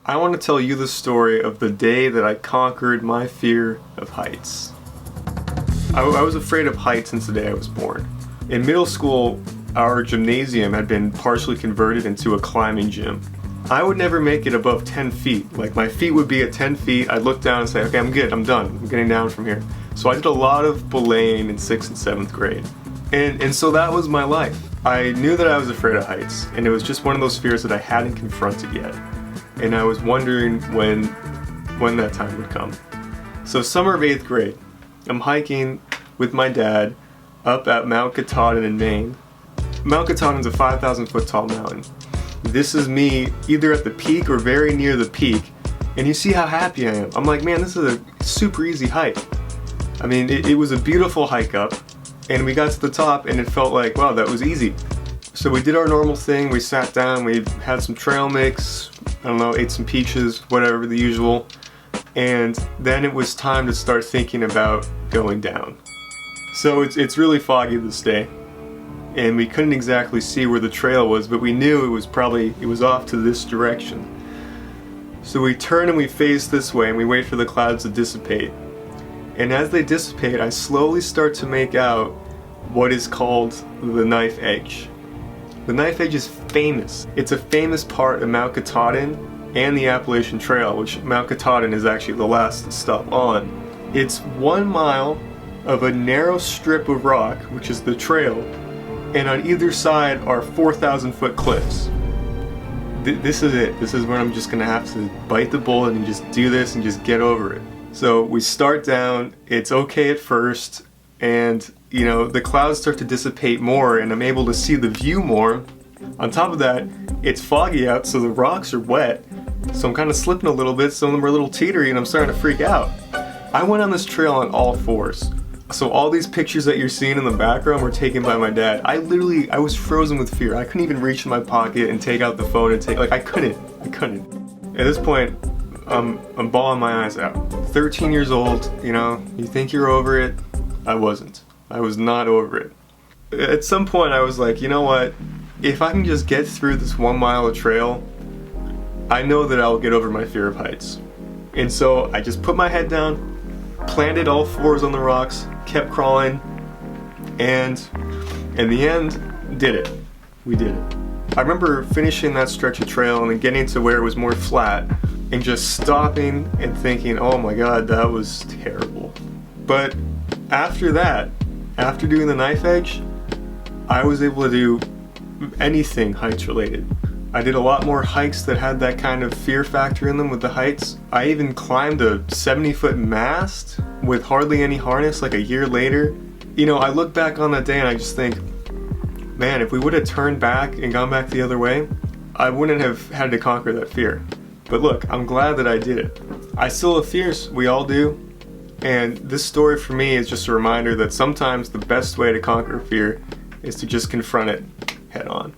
I want to tell you the story of the day that I conquered my fear of heights. I was afraid of heights since the day I was born. In middle school, our gymnasium had been partially converted into a climbing gym. I would never make it above 10 feet. Like, my feet would be at 10 feet, I'd look down and say, okay, I'm good, I'm done, I'm getting down from here. So I did a lot of belaying in 6th and 7th grade. And so that was my life. I knew that I was afraid of heights, and it was just one of those fears that I hadn't confronted yet. And I was wondering when that time would come. So summer of 8th grade, I'm hiking with my dad up at Mount Katahdin in Maine. Mount Katahdin is a 5,000 foot tall mountain. This is me either at the peak or very near the peak, and you see how happy I am. I'm like, man, this is a super easy hike. I mean, it was a beautiful hike up, and we got to the top and it felt like, wow, that was easy. So we did our normal thing, we sat down, we had some trail mix, I don't know, ate some peaches, whatever, the usual. And then it was time to start thinking about going down. So it's really foggy this day, and we couldn't exactly see where the trail was, but we knew it was off to this direction. So we turn and we face this way and we wait for the clouds to dissipate. And as they dissipate, I slowly start to make out what is called the knife edge. The knife edge is famous. It's a famous part of Mount Katahdin and the Appalachian Trail, which Mount Katahdin is actually the last stop on. It's 1 mile of a narrow strip of rock, which is the trail, and on either side are 4,000 foot cliffs. This is it. This is where I'm just gonna have to bite the bullet and just do this and just get over it. So we start down, it's okay at first, and you know, the clouds start to dissipate more and I'm able to see the view more. On top of that, it's foggy out, so the rocks are wet, so I'm kind of slipping a little bit, some of them are a little teetery, and I'm starting to freak out. I went on this trail on all fours. So all these pictures that you're seeing in the background were taken by my dad. I was frozen with fear. I couldn't even reach in my pocket and take out the phone and I couldn't. At this point, I'm bawling my eyes out. 13 years old, you know, you think you're over it. I wasn't. I was not over it. At some point I was like, you know what? If I can just get through this 1 mile of trail, I know that I'll get over my fear of heights. And so I just put my head down, planted all fours on the rocks, kept crawling, and in the end, did it. We did it. I remember finishing that stretch of trail and then getting to where it was more flat and just stopping and thinking, oh my god, that was terrible. But after that, after doing the knife edge, I was able to do anything heights related. I did a lot more hikes that had that kind of fear factor in them with the heights. I even climbed a 70-foot mast with hardly any harness like a year later. You know, I look back on that day and I just think, man, if we would have turned back and gone back the other way, I wouldn't have had to conquer that fear. But look, I'm glad that I did it. I still have fears, we all do. And this story for me is just a reminder that sometimes the best way to conquer fear is to just confront it head on.